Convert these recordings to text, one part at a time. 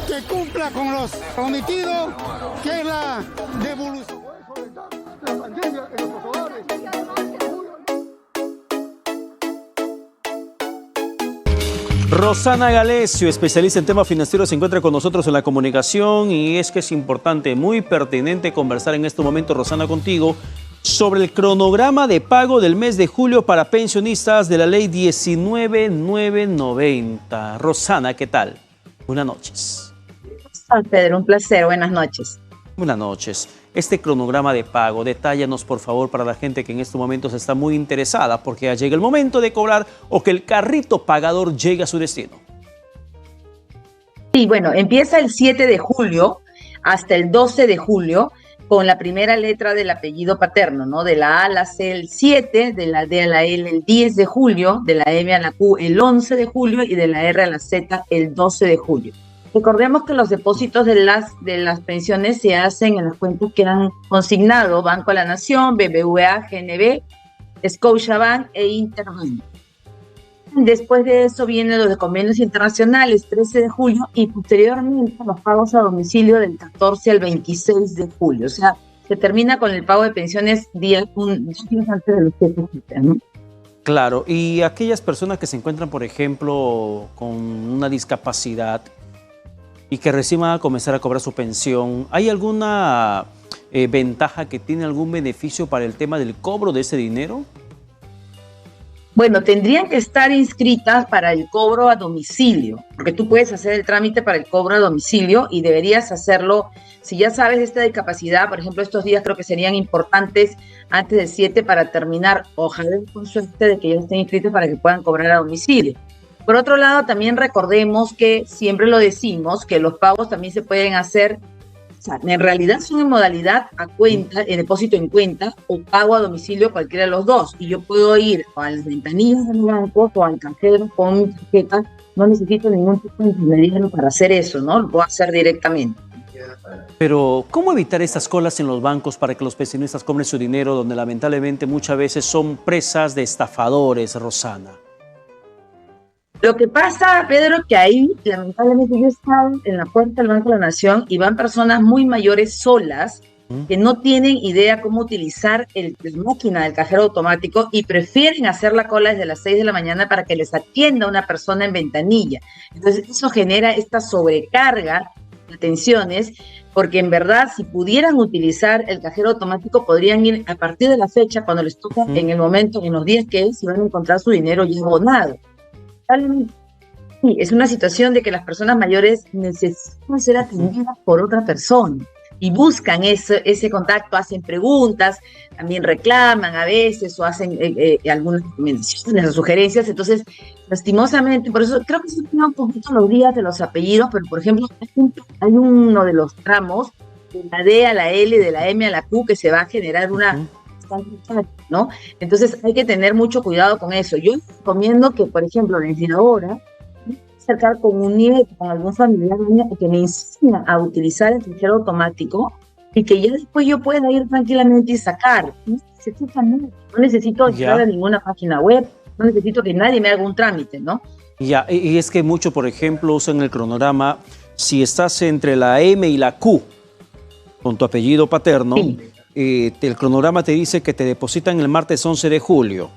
que cumpla con los prometidos, que es la devolución. Rosana Galesio, especialista en temas financieros, se encuentra con nosotros en la comunicación y es que es importante, muy pertinente conversar en este momento, Rosana, contigo sobre el cronograma de pago del mes de julio para pensionistas de la ley 19990. Rosana, ¿qué tal? Buenas noches. Pedro, un placer. Buenas noches. Buenas noches. Este cronograma de pago, detállanos por favor para la gente que en estos momentos está muy interesada porque ya llega el momento de cobrar o que el carrito pagador llegue a su destino. Sí, bueno, empieza el 7 de julio hasta el 12 de julio con la primera letra del apellido paterno, ¿no? De la A a la C el 7, de la D a la L el 10 de julio, de la M a la Q el 11 de julio y de la R a la Z el 12 de julio. Recordemos que los depósitos de las pensiones se hacen en las cuentas que han consignado Banco de la Nación, BBVA, GNB, Scotiabank e Interbank. Después de eso vienen los de convenios internacionales, 13 de julio, y posteriormente los pagos a domicilio del 14 al 26 de julio. O sea, se termina con el pago de pensiones días antes de los 7 de julio, ¿no? Claro, y aquellas personas que se encuentran, por ejemplo, con una discapacidad y que recién van a comenzar a cobrar su pensión, ¿hay alguna ventaja que tiene algún beneficio para el tema del cobro de ese dinero? Bueno, tendrían que estar inscritas para el cobro a domicilio, porque tú puedes hacer el trámite para el cobro a domicilio y deberías hacerlo, si ya sabes de esta discapacidad, por ejemplo, estos días creo que serían importantes antes del 7 para terminar, ojalá con suerte de que ya estén inscritos para que puedan cobrar a domicilio. Por otro lado, también recordemos que siempre lo decimos, que los pagos también se pueden hacer, o sea, en realidad son en modalidad a cuenta, en depósito en cuenta o pago a domicilio, cualquiera de los dos. Y yo puedo ir a las ventanillas del banco o al cajero con mi tarjeta, no necesito ningún tipo de intermediario para hacer eso, ¿no? Lo puedo hacer directamente. Pero, ¿cómo evitar estas colas en los bancos para que los pensionistas cobren su dinero, donde lamentablemente muchas veces son presas de estafadores, Rosana? Lo que pasa, Pedro, que ahí, lamentablemente, yo he estado en la puerta del Banco de la Nación y van personas muy mayores solas que no tienen idea cómo utilizar la máquina del cajero automático y prefieren hacer la cola desde las 6 de la mañana para que les atienda una persona en ventanilla. Entonces, eso genera esta sobrecarga de atenciones, porque en verdad, si pudieran utilizar el cajero automático, podrían ir a partir de la fecha, cuando les toca, en el momento, en los días que es, y van a encontrar su dinero ya abonado. Sí, es una situación de que las personas mayores necesitan ser atendidas por otra persona y buscan ese contacto, hacen preguntas, también reclaman a veces o hacen algunas recomendaciones o sugerencias. Entonces, lastimosamente, por eso creo que se tiene un poquito los días de los apellidos, pero por ejemplo, hay uno de los tramos de la D a la L, de la M a la Q, que se va a generar una... ¿no? Entonces hay que tener mucho cuidado con eso. Yo recomiendo que, por ejemplo, desde ahora, acercar con un nieto, con algún familiar que me enseñe a utilizar el cajero automático y que ya después yo pueda ir tranquilamente y sacar. No necesito entrar a ninguna página web, no necesito que nadie me haga un trámite, ¿no? Ya, y es que mucho, por ejemplo, usan el cronograma, si estás entre la M y la Q, con tu apellido paterno, sí. El cronograma te dice que te depositan el martes 11 de julio.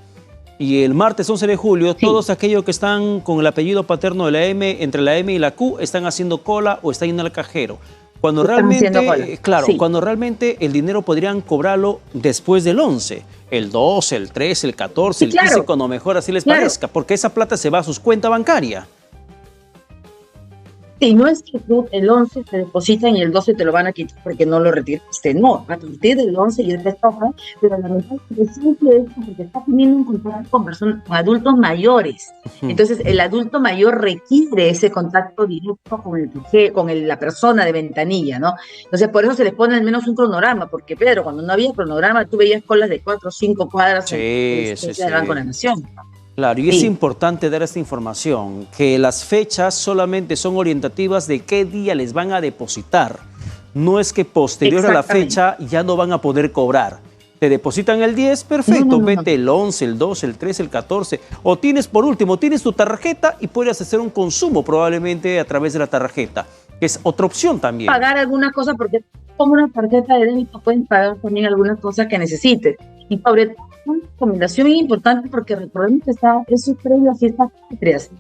Y el martes 11 de julio, sí, todos aquellos que están con el apellido paterno de la M, entre la M y la Q, están haciendo cola o están yendo al cajero. Cuando realmente, claro, sí, cuando realmente el dinero podrían cobrarlo después del 11, el 12, el 13, el 14, sí, el 15, claro, cuando mejor así les parezca, porque esa plata se va a sus cuentas bancarias. Sí, no es que tú el 11 te depositan y el 12 te lo van a quitar porque no lo retiraste. No, a partir del 11 ya te toca, pero lamentablemente siempre es porque está teniendo un contacto con personas, con adultos mayores. Entonces, el adulto mayor requiere ese contacto directo con la persona de ventanilla, ¿no? Entonces, por eso se les pone al menos un cronograma, porque, Pedro, cuando no había cronograma, tú veías colas de 4 o 5 cuadras del Banco de la Nación. Claro, y sí, es importante dar esta información, que las fechas solamente son orientativas de qué día les van a depositar. No es que posterior a la fecha ya no van a poder cobrar. Te depositan el 10, perfecto, vete el 11, el 12, el 13, el 14. O tienes, por último, tienes tu tarjeta y puedes hacer un consumo probablemente a través de la tarjeta. que es otra opción también. Pagar algunas cosas, porque como una tarjeta de débito pueden pagar también algunas cosas que necesiten. Y sobre todo, una recomendación importante, porque recordemos que eso es previo a fiestas patrias.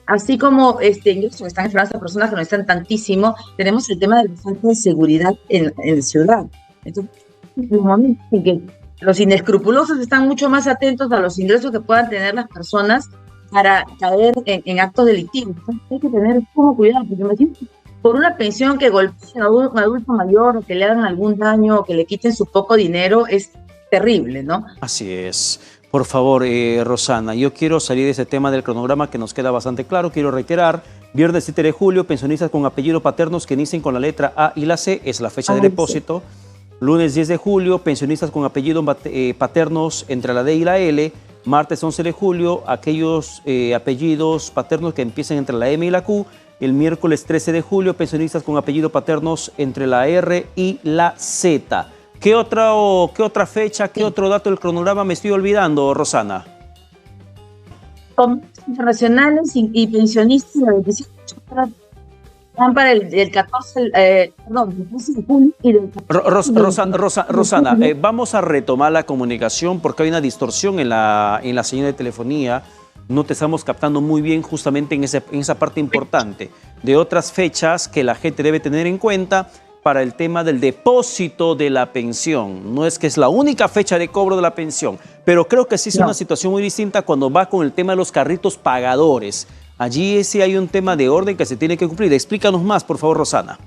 Así como ingresos que están en Francia, personas que no están tantísimo, tenemos el tema de la falta de seguridad en la ciudad. Entonces, en el momento en que los inescrupulosos están mucho más atentos a los ingresos que puedan tener las personas para caer en actos delictivos. Entonces, hay que tener como cuidado, porque imagínate, por una pensión que golpeen a un adulto mayor, o que le hagan algún daño, o que le quiten su poco dinero, es terrible, ¿no? Así es. Por favor, Rosana, yo quiero salir de ese tema del cronograma que nos queda bastante claro. Quiero reiterar, viernes 7 de julio, pensionistas con apellido paternos que inicien con la letra A y la C, es la fecha de depósito. Lunes 10 de julio, pensionistas con apellido paternos entre la D y la L. Martes 11 de julio, aquellos apellidos paternos que empiecen entre la M y la Q. El miércoles 13 de julio, pensionistas con apellido paternos entre la R y la Z. ¿Qué otra fecha, qué otro dato del cronograma me estoy olvidando, Rosana? Internacionales y pensionistas de 25 van para el 14, el 14 de julio y del 14 Rosana, vamos a retomar la comunicación porque hay una distorsión en la señal de telefonía. No te estamos captando muy bien justamente en esa parte importante de otras fechas que la gente debe tener en cuenta para el tema del depósito de la pensión. No es que es la única fecha de cobro de la pensión, pero creo que sí es una situación muy distinta cuando va con el tema de los carritos pagadores. Allí sí hay un tema de orden que se tiene que cumplir. Explícanos más, por favor, Rosana.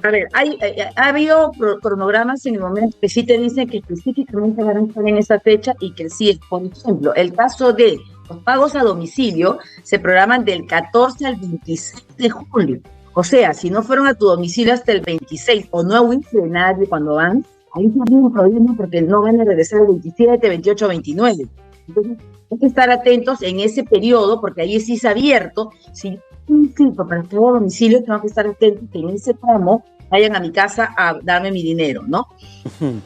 A ver, ha habido cronogramas en el momento que sí te dicen que específicamente van a estar en esa fecha y que sí es, por ejemplo, el caso de los pagos a domicilio se programan del 14 al 26 de julio. O sea, si no fueron a tu domicilio hasta el 26 o no hubiese nadie cuando van, ahí sí hay un problema porque no van a regresar el 27, 28, 29. Entonces, hay que estar atentos en ese periodo porque ahí sí es abierto. Si inscrito para todo domicilio, tengo que estar atentos que en ese tramo vayan a mi casa a darme mi dinero, ¿no?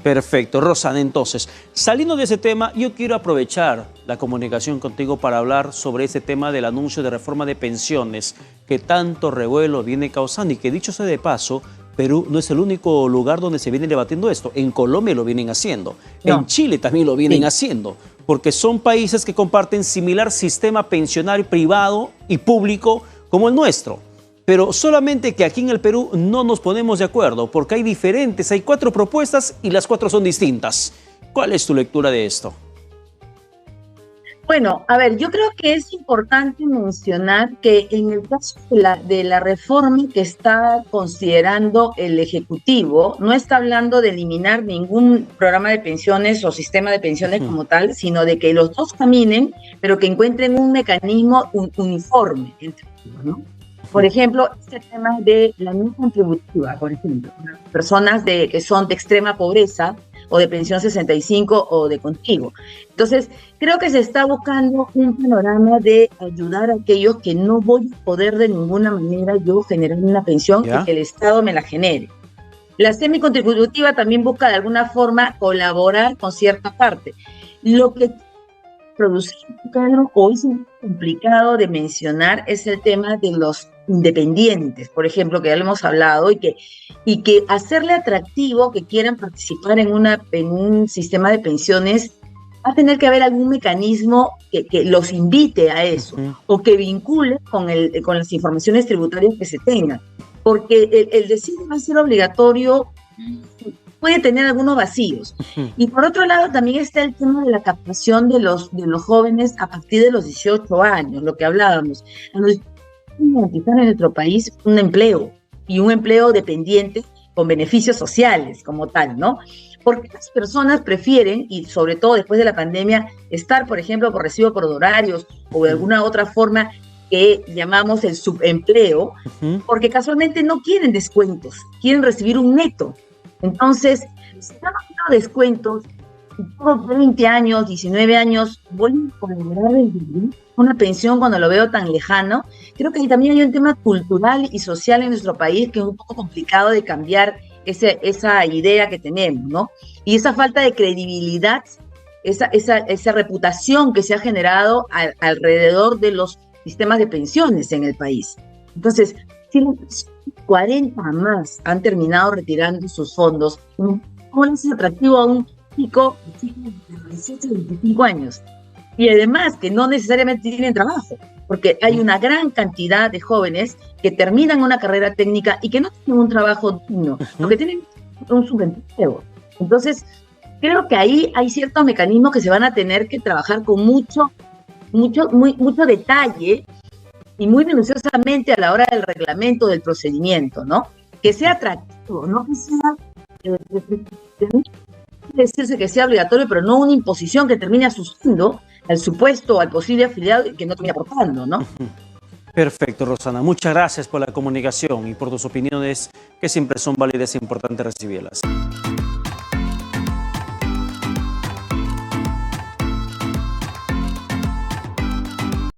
Perfecto. Rosana, entonces, saliendo de ese tema, yo quiero aprovechar la comunicación contigo para hablar sobre ese tema del anuncio de reforma de pensiones que tanto revuelo viene causando y que, dicho sea de paso, Perú no es el único lugar donde se viene debatiendo esto. En Colombia lo vienen haciendo, en Chile también lo vienen haciendo, porque son países que comparten similar sistema pensionario privado y público como el nuestro. Pero solamente que aquí en el Perú no nos ponemos de acuerdo, porque hay 4 propuestas y las 4 son distintas. ¿Cuál es tu lectura de esto? Bueno, a ver, yo creo que es importante mencionar que en el caso de la reforma que está considerando el Ejecutivo, no está hablando de eliminar ningún programa de pensiones o sistema de pensiones como tal, sino de que los dos caminen, pero que encuentren un mecanismo uniforme entre ellos, ¿no? Por ejemplo, este tema de la no contributiva, por ejemplo, personas que son de extrema pobreza o de pensión 65 o de contigo. Entonces, creo que se está buscando un panorama de ayudar a aquellos que no voy a poder de ninguna manera yo generar una pensión y que el Estado me la genere. La semicontributiva también busca de alguna forma colaborar con cierta parte. Lo que producir, Pedro, hoy es complicado de mencionar es el tema de los independientes, por ejemplo, que ya lo hemos hablado, y que hacerle atractivo que quieran participar en un sistema de pensiones, va a tener que haber algún mecanismo que los invite a eso, o que vincule con las informaciones tributarias que se tengan, porque el decir va a ser obligatorio puede tener algunos vacíos. Y por otro lado también está el tema de la captación de los jóvenes a partir de los 18 años, lo que hablábamos. Garantizar en nuestro país un empleo y un empleo dependiente con beneficios sociales como tal, ¿no? Porque las personas prefieren, y sobre todo después de la pandemia, estar, por ejemplo, por recibo por honorarios o de alguna otra forma que llamamos el subempleo, porque casualmente no quieren descuentos, quieren recibir un neto. Entonces, si yo no quiero descuentos, tengo 20 años, 19 años, voy a colaborar una pensión cuando lo veo tan lejano. Creo que también hay un tema cultural y social en nuestro país que es un poco complicado de cambiar esa idea que tenemos, ¿no? Y esa falta de credibilidad, esa reputación que se ha generado alrededor de los sistemas de pensiones en el país. Entonces, si los 40 más han terminado retirando sus fondos, ¿cómo es atractivo a un chico de 18 25 años? Y además que no necesariamente tienen trabajo, porque hay una gran cantidad de jóvenes que terminan una carrera técnica y que no tienen un trabajo digno, lo que tienen un subempleo. Entonces, creo que ahí hay ciertos mecanismos que se van a tener que trabajar con mucho detalle y muy minuciosamente a la hora del reglamento, del procedimiento, ¿no? Que sea atractivo, no que sea, decirse que sea obligatorio, pero no una imposición que termine asustando al supuesto o al posible afiliado y que no termine aportando, ¿no? Perfecto, Rosana. Muchas gracias por la comunicación y por tus opiniones, que siempre son válidas e importantes recibirlas.